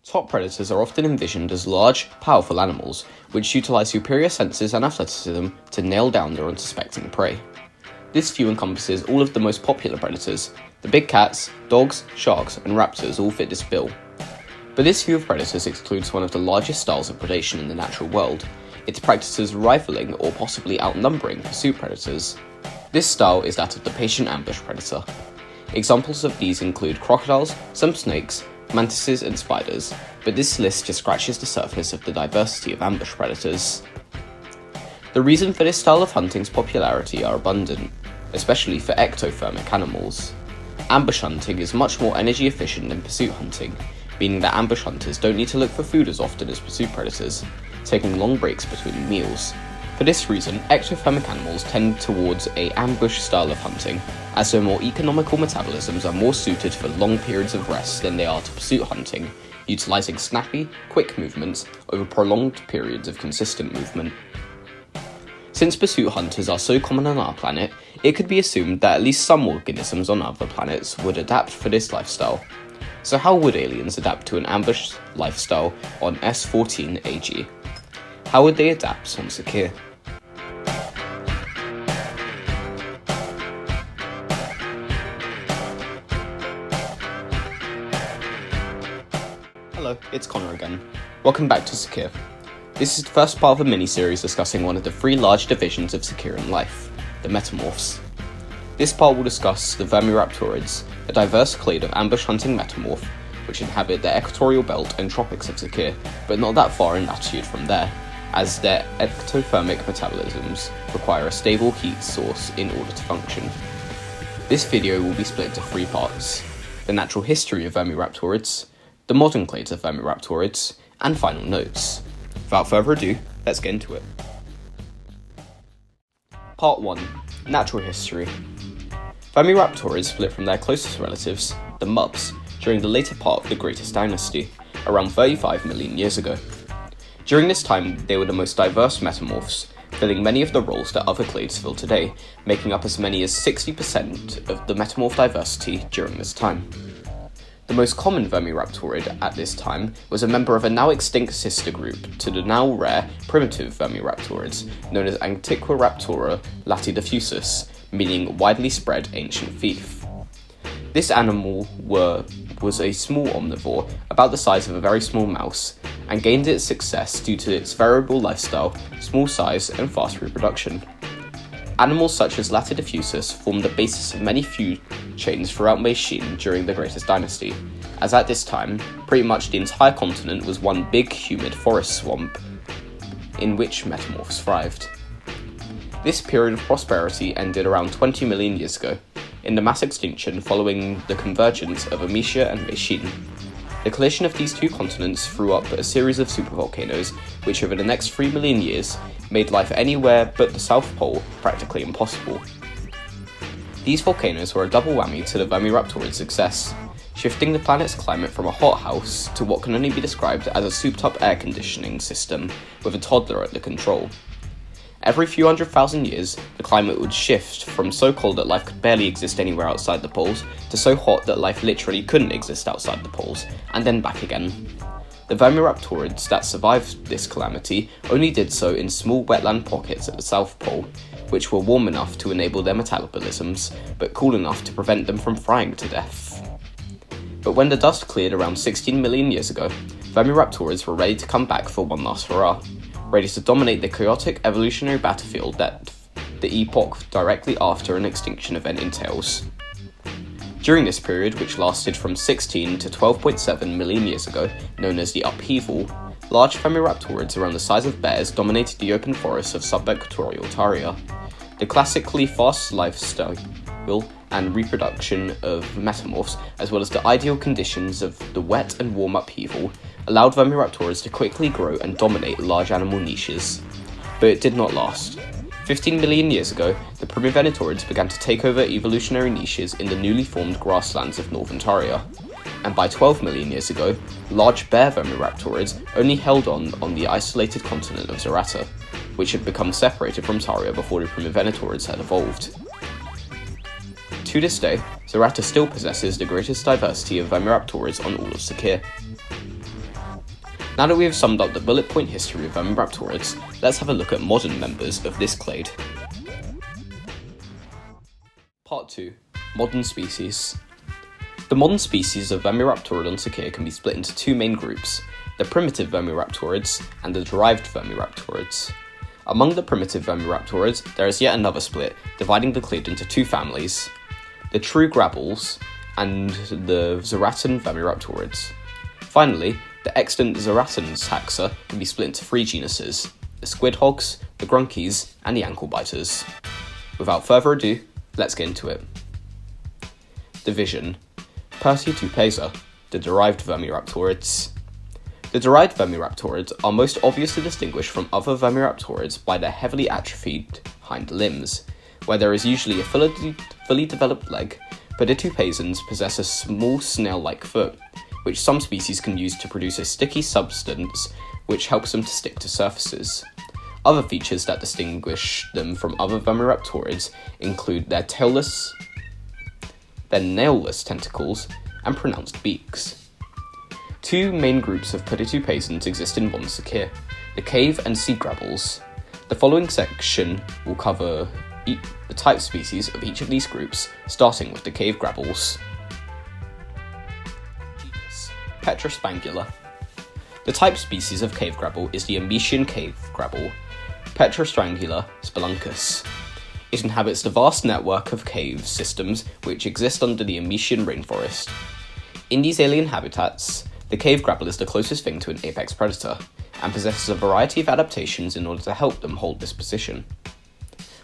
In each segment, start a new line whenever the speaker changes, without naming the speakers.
Top predators are often envisioned as large, powerful animals, which utilize superior senses and athleticism to nail down their unsuspecting prey. This view encompasses all of the most popular predators. The big cats, dogs, sharks, and raptors all fit this bill. But this view of predators excludes one of the largest styles of predation in the natural world, its practices rivaling or possibly outnumbering pursuit predators. This style is that of the patient ambush predator. Examples of these include crocodiles, some snakes, mantises, and spiders, but this list just scratches the surface of the diversity of ambush predators. The reason for this style of hunting's popularity are abundant, especially for ectothermic animals. Ambush hunting is much more energy efficient than pursuit hunting, meaning that ambush hunters don't need to look for food as often as pursuit predators, taking long breaks between meals. For this reason, ectothermic animals tend towards an ambush style of hunting, as their more economical metabolisms are more suited for long periods of rest than they are to pursuit hunting, utilizing snappy, quick movements over prolonged periods of consistent movement. Since pursuit hunters are so common on our planet, it could be assumed that at least some organisms on other planets would adapt for this lifestyle. So how would aliens adapt to an ambush lifestyle on S14 AG? How would they adapt on Sakeerh? Hello, it's Connor again. Welcome back to Sakeerh. This is the first part of a mini-series discussing one of the three large divisions of Sakeerhan life, the metamorphs. This part will discuss the VERMIRAPTORIDS, a diverse clade of ambush hunting metamorph which inhabit the equatorial belt and tropics of Sakeerh, but not that far in latitude from there, as their ectothermic metabolisms require a stable heat source in order to function. This video will be split into three parts: the natural history of VERMIRAPTORIDS, the modern clades of VERMIRAPTORIDS, and final notes. Without further ado, let's get into it. Part 1. Natural history. VERMIRAPTORIDS split from their closest relatives, the mupps, during the later part of the Greatest Dynasty, around 35 million years ago. During this time, they were the most diverse metamorphs, filling many of the roles that other clades fill today, making up as many as 60% of the metamorph diversity during this time. The most common VERMIRAPTORID at this time was a member of a now extinct sister group to the now rare primitive VERMIRAPTORIDs, known as Antiquiraptora latidiffusus, meaning widely spread ancient thief. This animal was a small omnivore, about the size of a very small mouse, and gained its success due to its variable lifestyle, small size, and fast reproduction. Animals such as latidiffusus formed the basis of many food chains throughout Meishine during the Greatest Dynasty, as at this time, pretty much the entire continent was one big humid forest swamp in which metamorphs thrived. This period of prosperity ended around 20 million years ago, in the mass extinction following the convergence of Amicia and Meishine. The collision of these two continents threw up a series of supervolcanoes, which over the next 3 million years made life anywhere but the South Pole practically impossible. These volcanoes were a double whammy to the VERMIRAPTORID's success, shifting the planet's climate from a hothouse to what can only be described as a souped-up air conditioning system with a toddler at the control. Every few 100,000 years, the climate would shift from so cold that life could barely exist anywhere outside the poles, to so hot that life literally couldn't exist outside the poles, and then back again. The VERMIRAPTORIDs that survived this calamity only did so in small wetland pockets at the South Pole, which were warm enough to enable their metabolisms, but cool enough to prevent them from frying to death. But when the dust cleared around 16 million years ago, VERMIRAPTORIDs were ready to come back for one last hurrah, ready to dominate the chaotic evolutionary battlefield that the epoch directly after an extinction event entails. During this period, which lasted from 16 to 12.7 million years ago, known as the upheaval, large VERMIRAPTORIDs around the size of bears dominated the open forests of subequatorial Taria. The classically fast lifestyle and reproduction of metamorphs, as well as the ideal conditions of the wet and warm upheaval, allowed VERMIRAPTORIDs to quickly grow and dominate large animal niches. But it did not last. 15 million years ago, the primogenitorids began to take over evolutionary niches in the newly formed grasslands of northern Taria, and by 12 million years ago, large bear VERMIRAPTORIDs only held on the isolated continent of Zarata, which had become separated from Taria before the primogenitorids had evolved. To this day, Zarata still possesses the greatest diversity of VERMIRAPTORIDs on all of Sakeerh. Now that we have summed up the bullet point history of Vermiraptorids, let's have a look at modern members of this clade. Part 2. Modern species. The modern species of Vermiraptoridon Sakeerh can be split into two main groups, the primitive Vermiraptorids and the derived Vermiraptorids. Among the primitive Vermiraptorids, there is yet another split, dividing the clade into two families, the true Graboles and the Zeratan Vermiraptorids. Finally, the extant Zeratan taxa can be split into three genuses, the squid hogs, the grunkies, and the ankle biters. Without further ado, let's get into it. Division. Pertutupesa, the derived Vermiraptorids. The derived Vermiraptorids are most obviously distinguished from other Vermiraptorids by their heavily atrophied hind limbs, where there is usually a fully developed leg. Pertutupesans possess a small snail-like foot, which some species can use to produce a sticky substance which helps them to stick to surfaces. Other features that distinguish them from other Vermiraptorids include their nailless tentacles and pronounced beaks. Two main groups of Pertutupesans exist in modern Sakeerh, the cave and sea Graboles. The following section will cover the type species of each of these groups, starting with the cave Graboles. Genus. Petrospangula. The type species of cave grabble is the Ametian cave grabble, Petrostrangula speluncus. It inhabits the vast network of cave systems which exist under the Ametian rainforest. In these alien habitats, the cave grabble is the closest thing to an apex predator, and possesses a variety of adaptations in order to help them hold this position.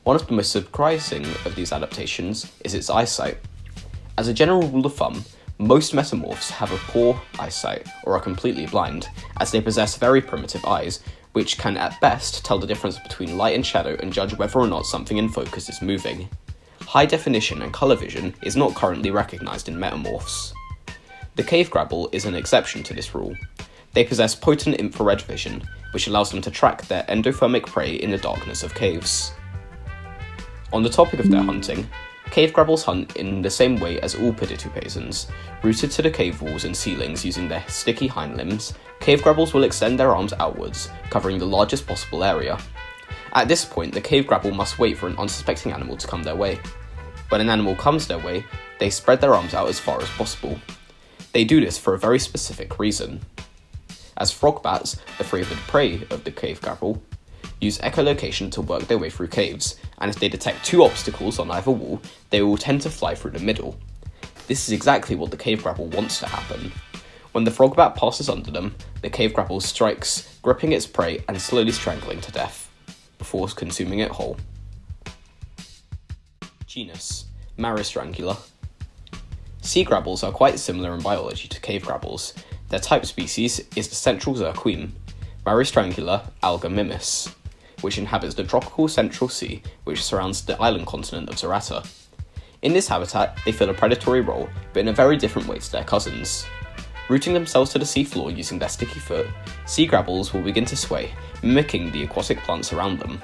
One of the most surprising of these adaptations is its eyesight. As a general rule of thumb, most metamorphs have a poor eyesight or are completely blind, as they possess very primitive eyes, which can at best tell the difference between light and shadow and judge whether or not something in focus is moving. High definition and colour vision is not currently recognised in metamorphs. The cave grabble is an exception to this rule. They possess potent infrared vision, which allows them to track their endothermic prey in the darkness of caves. On the topic of their hunting, cave grabbles hunt in the same way as all Pertutupesans. Rooted to the cave walls and ceilings using their sticky hind limbs, cave grabbles will extend their arms outwards, covering the largest possible area. At this point, the cave grabble must wait for an unsuspecting animal to come their way. When an animal comes their way, they spread their arms out as far as possible. They do this for a very specific reason. As frog bats, the favoured prey of the cave grabble, use echolocation to work their way through caves, and if they detect two obstacles on either wall, they will tend to fly through the middle. This is exactly what the cave grabble wants to happen. When the frog bat passes under them, the cave grabble strikes, gripping its prey and slowly strangling to death, before consuming it whole. Genus. Maristrangula. Sea grabbles are quite similar in biology to cave grabbles. Their type species is the central zirquim, Maristrangula algamimis, which inhabits the tropical Central Sea which surrounds the island continent of Zerata. In this habitat, they fill a predatory role, but in a very different way to their cousins. Rooting themselves to the seafloor using their sticky foot, sea grabbles will begin to sway, mimicking the aquatic plants around them.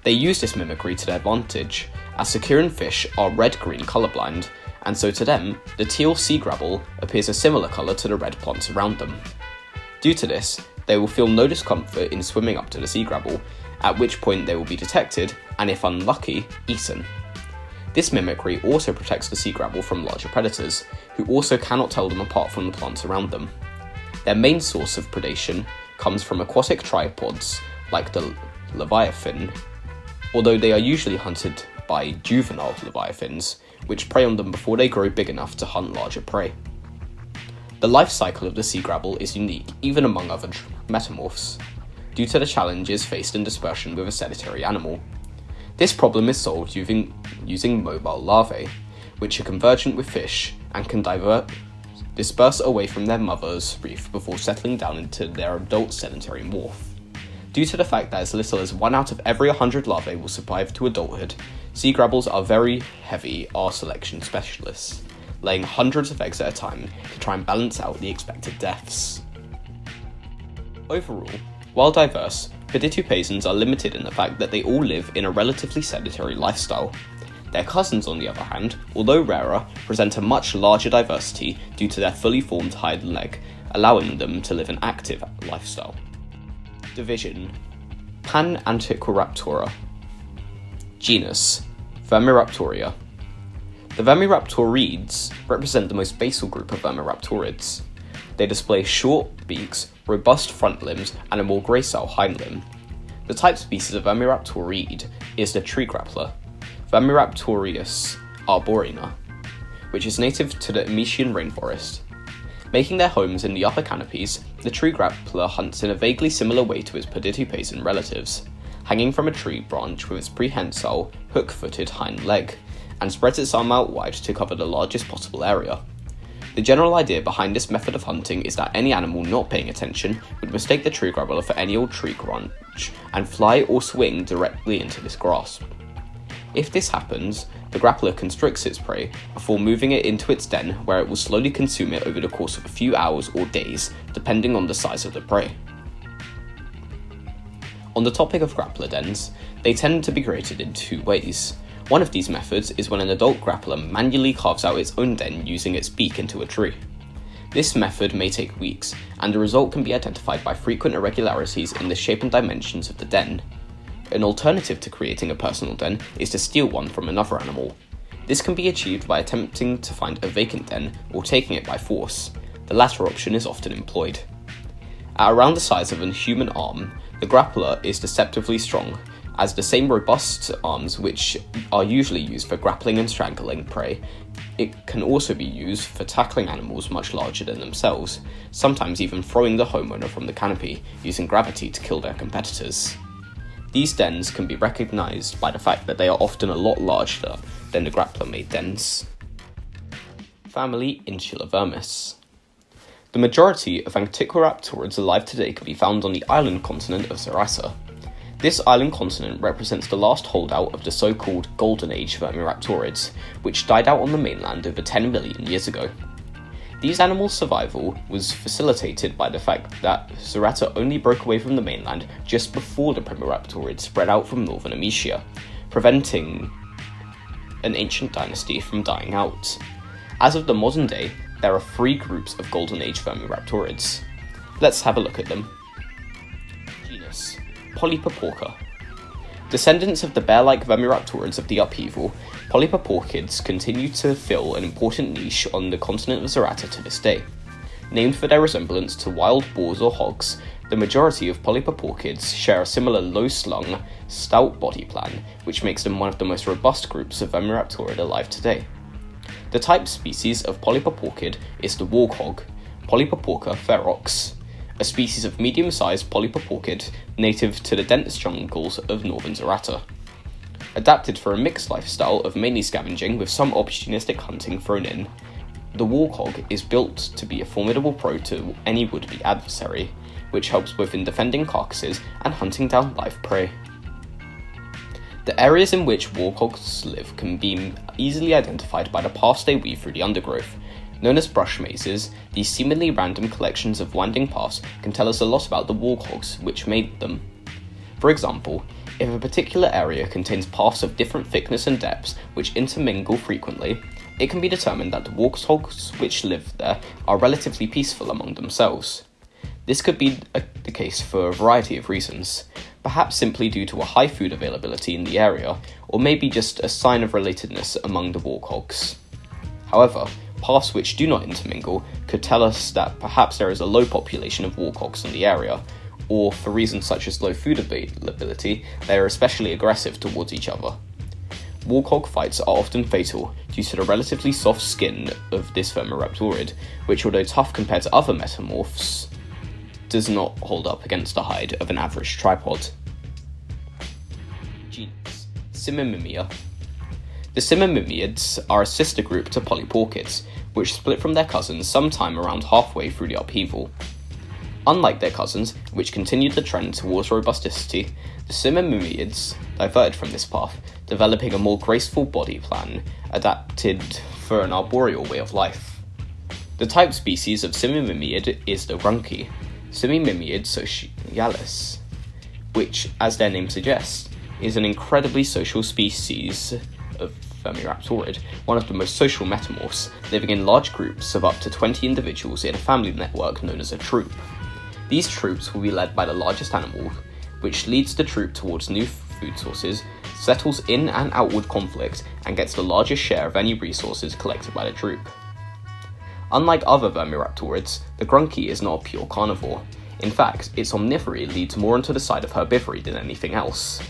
They use this mimicry to their advantage, as Sakeerh fish are red-green colourblind, and so to them, the teal sea grabble appears a similar colour to the red plants around them. Due to this, they will feel no discomfort in swimming up to the sea grabble, at which point they will be detected, and if unlucky, eaten. This mimicry also protects the sea grabble from larger predators, who also cannot tell them apart from the plants around them. Their main source of predation comes from aquatic tripods, like the leviathan, although they are usually hunted by juvenile leviathans, which prey on them before they grow big enough to hunt larger prey. The life cycle of the sea grabble is unique even among other metamorphs, due to the challenges faced in dispersion with a sedentary animal. This problem is solved using mobile larvae, which are convergent with fish and can disperse away from their mother's reef before settling down into their adult sedentary morph. Due to the fact that as little as 1 out of every 100 larvae will survive to adulthood, sea grabbles are very heavy R selection specialists, laying hundreds of eggs at a time to try and balance out the expected deaths. Overall, while diverse, Pertutupesans are limited in the fact that they all live in a relatively sedentary lifestyle. Their cousins, on the other hand, although rarer, present a much larger diversity due to their fully formed hind leg allowing them to live an active lifestyle. Division: Pan-Antiquoraptora. Genus: Vermiraptoria. The Vermiraptorids represent the most basal group of Vermiraptorids. They display short beaks, robust front limbs, and a more gracile hind limb. The type species of Vermiraptorid is the tree grappler, Vermiraptorius arborina, which is native to the Amician rainforest. Making their homes in the upper canopies, the tree grappler hunts in a vaguely similar way to its Podidipezan relatives, hanging from a tree branch with its prehensile, hook-footed hind leg, and spreads its arm out wide to cover the largest possible area. The general idea behind this method of hunting is that any animal not paying attention would mistake the tree grappler for any old tree branch and fly or swing directly into this grasp. If this happens, the grappler constricts its prey before moving it into its den, where it will slowly consume it over the course of a few hours or days, depending on the size of the prey. On the topic of grappler dens, they tend to be created in two ways. One of these methods is when an adult grappler manually carves out its own den using its beak into a tree. This method may take weeks, and the result can be identified by frequent irregularities in the shape and dimensions of the den. An alternative to creating a personal den is to steal one from another animal. This can be achieved by attempting to find a vacant den or taking it by force. The latter option is often employed. At around the size of a human arm, the grappler is deceptively strong, as the same robust arms which are usually used for grappling and strangling prey, it can also be used for tackling animals much larger than themselves, sometimes even throwing the homeowner from the canopy, using gravity to kill their competitors. These dens can be recognised by the fact that they are often a lot larger than the grappler-made dens. Family Insular Vermis. The majority of Antiquoraptorids alive today can be found on the island continent of Zerata. This island continent represents the last holdout of the so-called Golden Age Vermiraptorids, which died out on the mainland over 10 million years ago. These animals' survival was facilitated by the fact that Zerata only broke away from the mainland just before the Vermiraptorids spread out from northern Amicia, preventing an ancient dynasty from dying out. As of the modern day, there are 3 groups of Golden Age Vermiraptorids. Let's have a look at them. Genus: Polypoporca. Descendants of the bear-like Vermiraptorids of the upheaval, Polypoporcids continue to fill an important niche on the continent of Zerata to this day. Named for their resemblance to wild boars or hogs, the majority of Polypoporcids share a similar low-slung, stout body plan, which makes them one of the most robust groups of Vermiraptorid alive today. The type species of Polypoporcid is the warthog, Polypoporca ferox, a species of medium-sized polypoporcid native to the dense jungles of northern Zerata. Adapted for a mixed lifestyle of mainly scavenging with some opportunistic hunting thrown in, the warthog is built to be a formidable probe to any would-be adversary, which helps both in defending carcasses and hunting down live prey. The areas in which warthogs live can be easily identified by the paths they weave through the undergrowth. Known as brush mazes, these seemingly random collections of winding paths can tell us a lot about the warthogs which made them. For example, if a particular area contains paths of different thickness and depths which intermingle frequently, it can be determined that the warthogs which live there are relatively peaceful among themselves. This could be the case for a variety of reasons, perhaps simply due to a high food availability in the area, or maybe just a sign of relatedness among the warthogs. However, paths which do not intermingle could tell us that perhaps there is a low population of warthogs in the area, or for reasons such as low food availability, they are especially aggressive towards each other. Warthog fights are often fatal due to the relatively soft skin of this Vermiraptorid, which, although tough compared to other metamorphs, does not hold up against the hide of an average tripod. Genus: Simimimia. The Simimimiids are a sister group to Polyporcids, which split from their cousins sometime around halfway through the upheaval. Unlike their cousins, which continued the trend towards robusticity, the Simimimiids diverted from this path, developing a more graceful body plan adapted for an arboreal way of life. The type species of Simimimiid is the runci, Simimimiid socialis, which, as their name suggests, is an incredibly social species of Vermiraptorid, one of the most social metamorphs, living in large groups of up to 20 individuals in a family network known as a troop. These troops will be led by the largest animal, which leads the troop towards new food sources, settles in and outward conflict, and gets the largest share of any resources collected by the troop. Unlike other Vermiraptorids, the grunky is not a pure carnivore. In fact, its omnivory leads more onto the side of herbivory than anything else.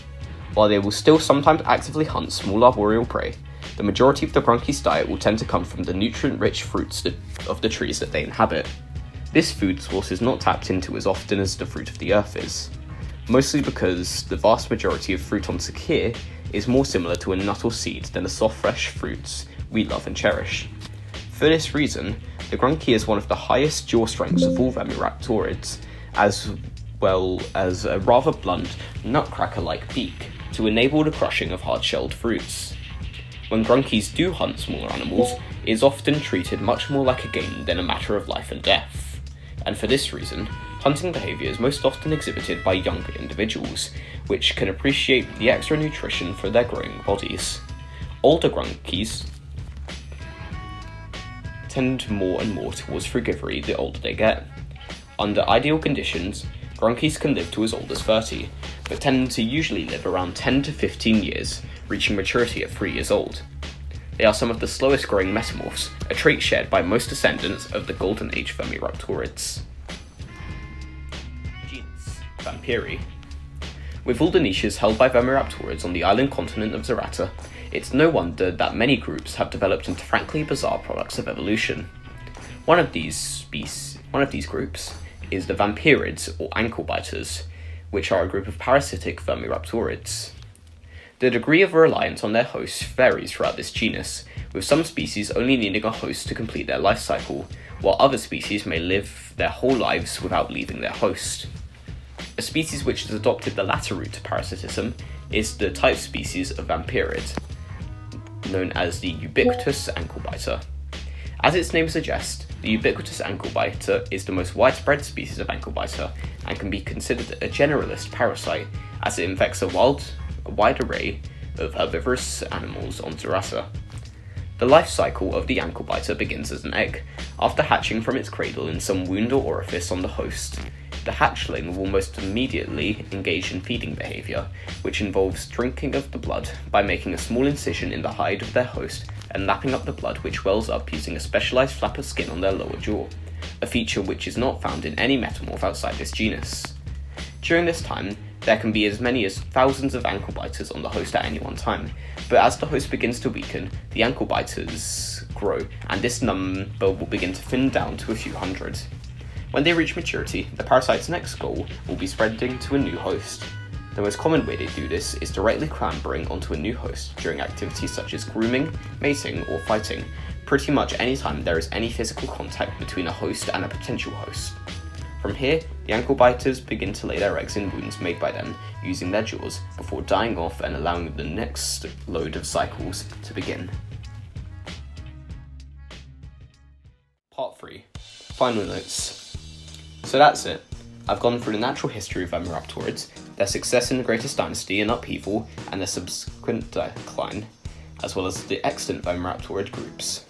While they will still sometimes actively hunt small arboreal prey, the majority of the grunky's diet will tend to come from the nutrient-rich fruits of the trees that they inhabit. This food source is not tapped into as often as the fruit of the earth is, mostly because the vast majority of fruit on Sakeerh is more similar to a nut or seed than the soft fresh fruits we love and cherish. For this reason, the grunky is one of the highest jaw strengths of all Vermiraptorids, as well as a rather blunt, nutcracker-like beak to enable the crushing of hard-shelled fruits. When grunkies do hunt smaller animals, it is often treated much more like a game than a matter of life and death. And for this reason, hunting behaviour is most often exhibited by younger individuals, which can appreciate the extra nutrition for their growing bodies. Older grunkies tend more and more towards frugivory the older they get. Under ideal conditions, grunkies can live to as old as 30, but tend to usually live around 10 to 15 years, reaching maturity at 3 years old. They are some of the slowest growing metamorphs, a trait shared by most descendants of the Golden Age Vermiraptorids. Genus: Vampiri. With all the niches held by Vermiraptorids on the island continent of Zarata, it's no wonder that many groups have developed into frankly bizarre products of evolution. One of these groups is the Vampirids, or ankle-biters, which are a group of parasitic Vermiraptorids. The degree of reliance on their hosts varies throughout this genus, with some species only needing a host to complete their life cycle, while other species may live their whole lives without leaving their host. A species which has adopted the latter route to parasitism is the type species of Vampirid, known as the ubiquitous ankle-biter. As its name suggests, the ubiquitous ankle-biter is the most widespread species of ankle-biter and can be considered a generalist parasite, as it infects a wide array of herbivorous animals on Zarata. The life cycle of the ankle-biter begins as an egg. After hatching from its cradle in some wound or orifice on the host, the hatchling will almost immediately engage in feeding behaviour, which involves drinking of the blood by making a small incision in the hide of their host and lapping up the blood which wells up using a specialised flap of skin on their lower jaw, a feature which is not found in any metamorph outside this genus. During this time, there can be as many as thousands of ankle-biters on the host at any one time, but as the host begins to weaken, the ankle-biters grow, and this number will begin to thin down to a few hundred. When they reach maturity, the parasite's next goal will be spreading to a new host. The most common way they do this is directly clambering onto a new host during activities such as grooming, mating, or fighting, pretty much any time there is any physical contact between a host and a potential host. From here, the ankle-biters begin to lay their eggs in wounds made by them using their jaws before dying off and allowing the next load of cycles to begin. Part 3. Final notes. So that's it. I've gone through the natural history of Vermiraptorids, their success in the Greatest Dynasty and upheaval, and their subsequent decline, as well as the extant Vermiraptorid groups.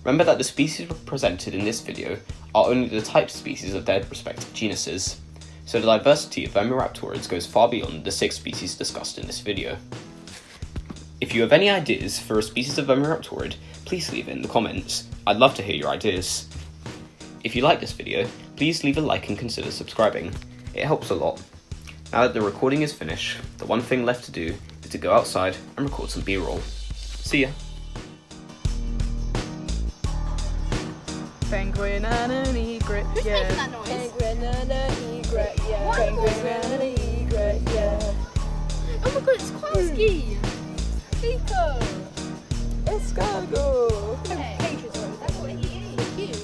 Remember that the species represented in this video are only the type species of their respective genuses, so the diversity of Vermiraptorids goes far beyond the 6 species discussed in this video. If you have any ideas for a species of Vermiraptorid, please leave it in the comments. I'd love to hear your ideas. If you like this video, please leave a like and consider subscribing. It helps a lot. Now that the recording is finished, the one thing left to do is to go outside and record some B-roll. See ya!
Penguin and an egret,
Who's
yeah.
making that noise?
Penguin and an egret, yeah.
What?
Penguin and an egret, yeah.
Oh my god, it's Kowski!
Pico! Escargot!
That's what he is. Cute.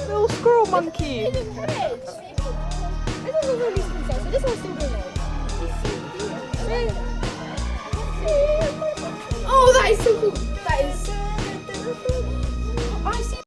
Little squirrel monkey!
It looks red. This one's really sweet, so this one's still good. Oh, that is so cool. That is.